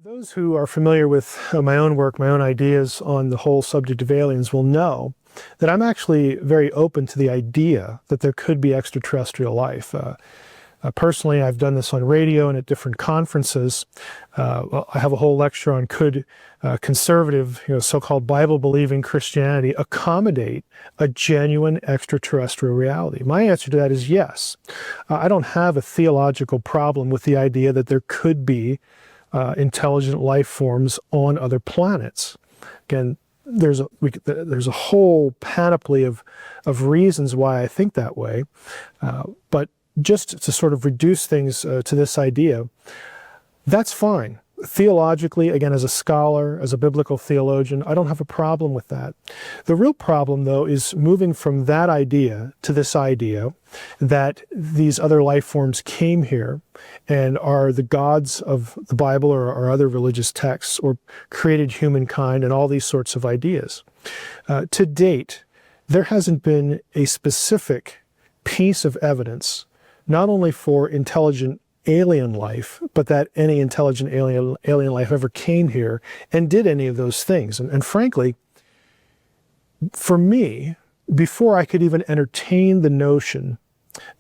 Those who are familiar with my own work, my own ideas on the whole subject of aliens will know that I'm actually very open to the idea that there could be extraterrestrial life. Personally, I've done this on radio and at different conferences. I have a whole lecture on could conservative, so-called Bible-believing Christianity accommodate a genuine extraterrestrial reality? My answer to that is yes. I don't have a theological problem with the idea that there could be intelligent life forms on other planets. Again, there's a whole panoply of reasons why I think that way, but just to sort of reduce things to this idea, that's fine. Theologically, again, as a scholar, as a biblical theologian, I don't have a problem with that. The real problem, though, is moving from that idea to this idea that these other life forms came here and are the gods of the Bible or other religious texts, or created humankind, and all these sorts of ideas. To date, there hasn't been a specific piece of evidence, not only for intelligent alien life, but that any intelligent alien life ever came here and did any of those things. And frankly, for me, before I could even entertain the notion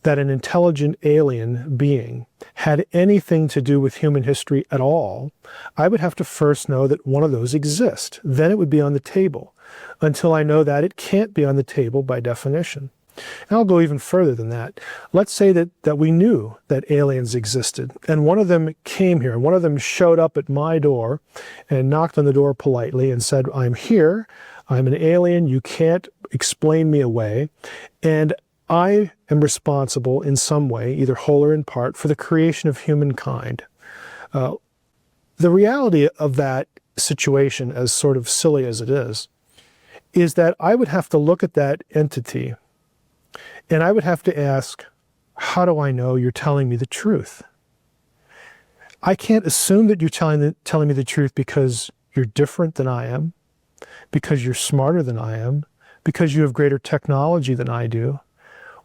that an intelligent alien being had anything to do with human history at all, I would have to first know that one of those exists. Then it would be on the table. Until I know that, it can't be on the table by definition. And I'll go even further than that. Let's say that we knew that aliens existed, and one of them came here, and one of them showed up at my door and knocked on the door politely and said, "I'm here, I'm an alien, you can't explain me away, and I am responsible in some way, either whole or in part, for the creation of humankind." The reality of that situation, as sort of silly as it is that I would have to look at that entity and I would have to ask, how do I know you're telling me the truth? I can't assume that you're telling me the truth because you're different than I am, because you're smarter than I am, because you have greater technology than I do.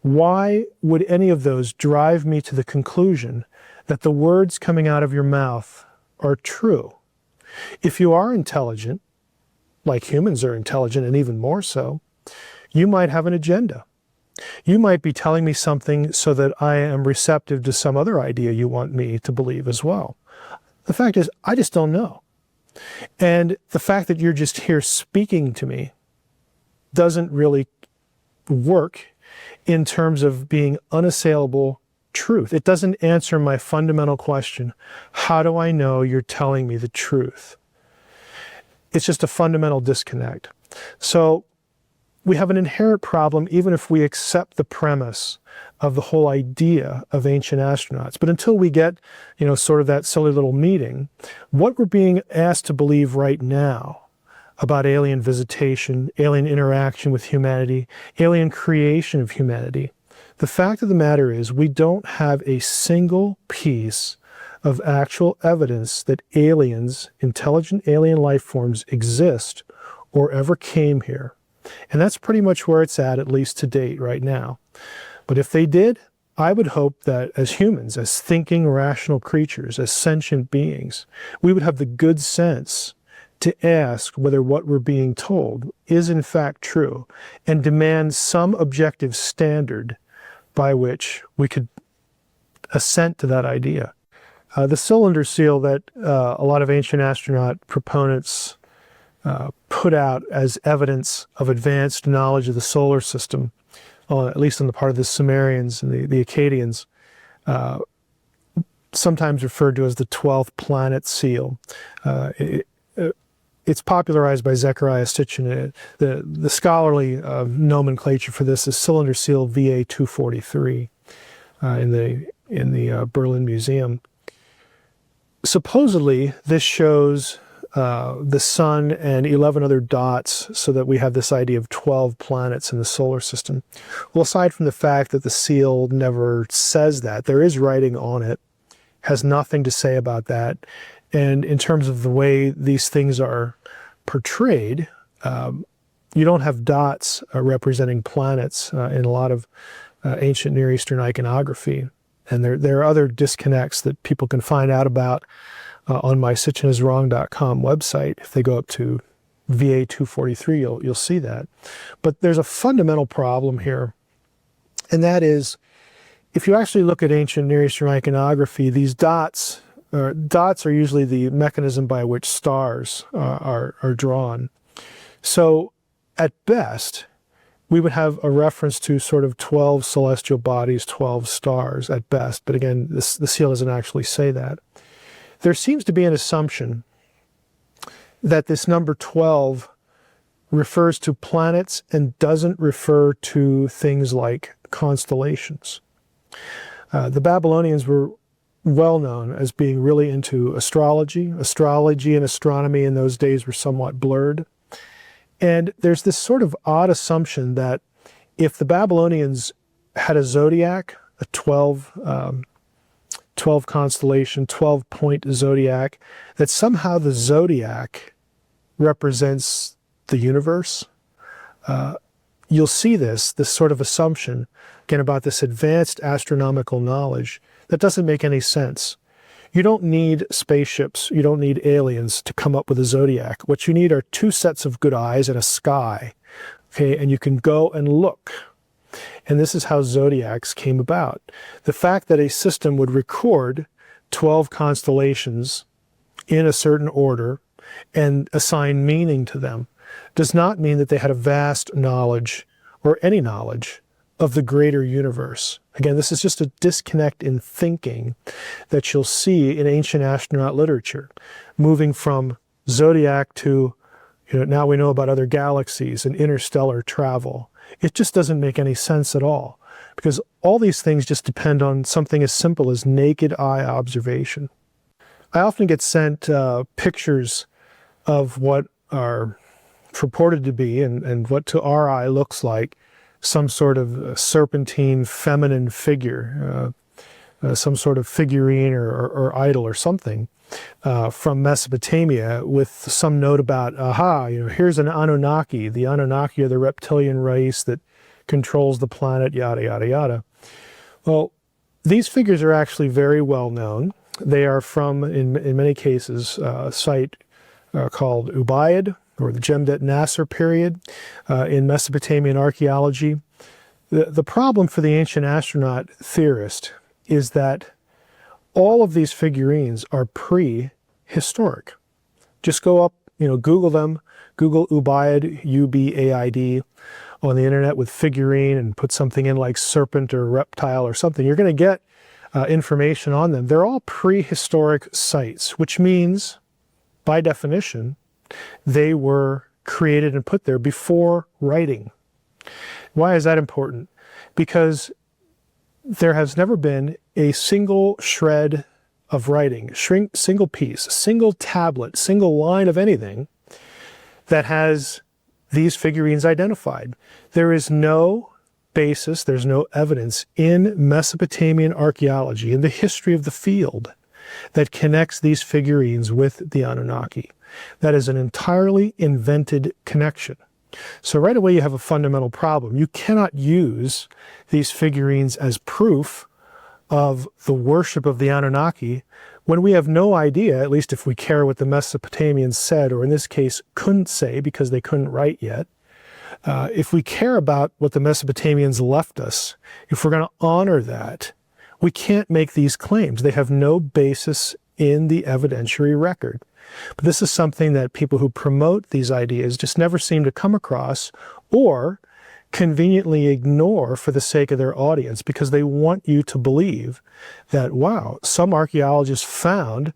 Why would any of those drive me to the conclusion that the words coming out of your mouth are true? If you are intelligent, like humans are intelligent and even more so, you might have an agenda. You might be telling me something so that I am receptive to some other idea you want me to believe as well. The fact is, I just don't know. And the fact that you're just here speaking to me doesn't really work in terms of being unassailable truth. It doesn't answer my fundamental question, how do I know you're telling me the truth? It's just a fundamental disconnect. So we have an inherent problem even if we accept the premise of the whole idea of ancient astronauts. But until we get, sort of that silly little meeting, what we're being asked to believe right now about alien visitation, alien interaction with humanity, alien creation of humanity, the fact of the matter is we don't have a single piece of actual evidence that aliens, intelligent alien life forms, exist or ever came here. And that's pretty much where it's at least to date right now. But if they did, I would hope that as humans, as thinking, rational creatures, as sentient beings, we would have the good sense to ask whether what we're being told is in fact true and demand some objective standard by which we could assent to that idea. The cylinder seal that a lot of ancient astronaut proponents put out as evidence of advanced knowledge of the solar system, at least on the part of the Sumerians and the Akkadians, sometimes referred to as the 12th planet seal. It's popularized by Zecharia Sitchin. The scholarly nomenclature for this is cylinder seal VA 243 in the Berlin Museum. Supposedly, this shows the sun and 11 other dots so that we have this idea of 12 planets in the solar system. Well, aside from the fact that the seal never says that, there is writing on it, has nothing to say about that. And in terms of the way these things are portrayed, you don't have dots representing planets in a lot of ancient Near Eastern iconography. And there are other disconnects that people can find out about on my sitchiniswrong.com website. If they go up to VA 243, you'll see that. But there's a fundamental problem here, and that is, if you actually look at ancient Near Eastern iconography, these dots are usually the mechanism by which stars are drawn. So at best, we would have a reference to sort of 12 celestial bodies, 12 stars at best. But again, the seal doesn't actually say that. There seems to be an assumption that this number 12 refers to planets and doesn't refer to things like constellations. The Babylonians were well known as being really into astrology. Astrology and astronomy in those days were somewhat blurred. And there's this sort of odd assumption that if the Babylonians had a zodiac, a 12 constellation, 12-point zodiac, that somehow the zodiac represents the universe. You'll see this sort of assumption, again, about this advanced astronomical knowledge that doesn't make any sense. You don't need spaceships, you don't need aliens to come up with a zodiac. What you need are two sets of good eyes and a sky, okay, and you can go and look. And this is how zodiacs came about. The fact that a system would record 12 constellations in a certain order and assign meaning to them does not mean that they had a vast knowledge or any knowledge of the greater universe. Again, this is just a disconnect in thinking that you'll see in ancient astronaut literature, moving from zodiac to, now we know about other galaxies and interstellar travel. It just doesn't make any sense at all, because all these things just depend on something as simple as naked eye observation. I often get sent pictures of what are purported to be and what to our eye looks like some sort of serpentine feminine figure, some sort of figurine or idol or something from Mesopotamia, with some note about, here's an Anunnaki. The Anunnaki are the reptilian race that controls the planet, yada, yada, yada. Well, these figures are actually very well known. They are from, in many cases, a site called Ubaid, or the Jemdet Nasser period in Mesopotamian archaeology. The problem for the ancient astronaut theorist is that all of these figurines are prehistoric. Just go up, Google them, Google Ubaid, U-B-A-I-D, on the internet with figurine and put something in like serpent or reptile or something. You're going to get information on them. They're all prehistoric sites, which means, by definition, they were created and put there before writing. Why is that important? Because there has never been a single shred of writing, single piece, single tablet, single line of anything that has these figurines identified. There is no basis, there's no evidence in Mesopotamian archaeology, in the history of the field, that connects these figurines with the Anunnaki. That is an entirely invented connection. So right away you have a fundamental problem. You cannot use these figurines as proof of the worship of the Anunnaki when we have no idea, at least if we care what the Mesopotamians said, or in this case couldn't say because they couldn't write yet. If we care about what the Mesopotamians left us, if we're going to honor that, we can't make these claims. They have no basis in the evidentiary record. But this is something that people who promote these ideas just never seem to come across, or conveniently ignore for the sake of their audience, because they want you to believe that, wow, some archaeologists found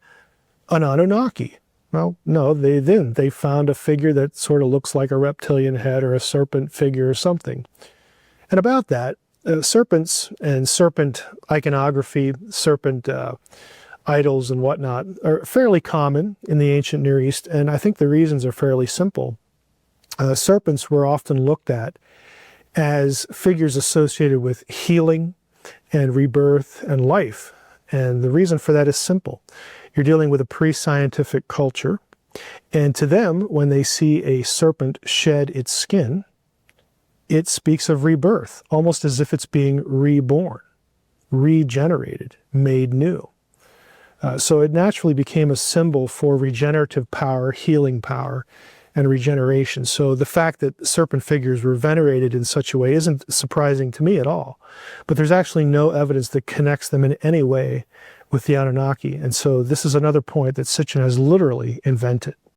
an Anunnaki. Well, no, they didn't. They found a figure that sort of looks like a reptilian head or a serpent figure or something. And about that, serpents and serpent iconography, serpent idols and whatnot are fairly common in the ancient Near East, and I think the reasons are fairly simple. Serpents were often looked at as figures associated with healing and rebirth and life, and the reason for that is simple. You're dealing with a pre-scientific culture, and to them, when they see a serpent shed its skin, it speaks of rebirth, almost as if it's being reborn, regenerated, made new. So it naturally became a symbol for regenerative power, healing power, and regeneration. So the fact that serpent figures were venerated in such a way isn't surprising to me at all. But there's actually no evidence that connects them in any way with the Anunnaki. And so this is another point that Sitchin has literally invented.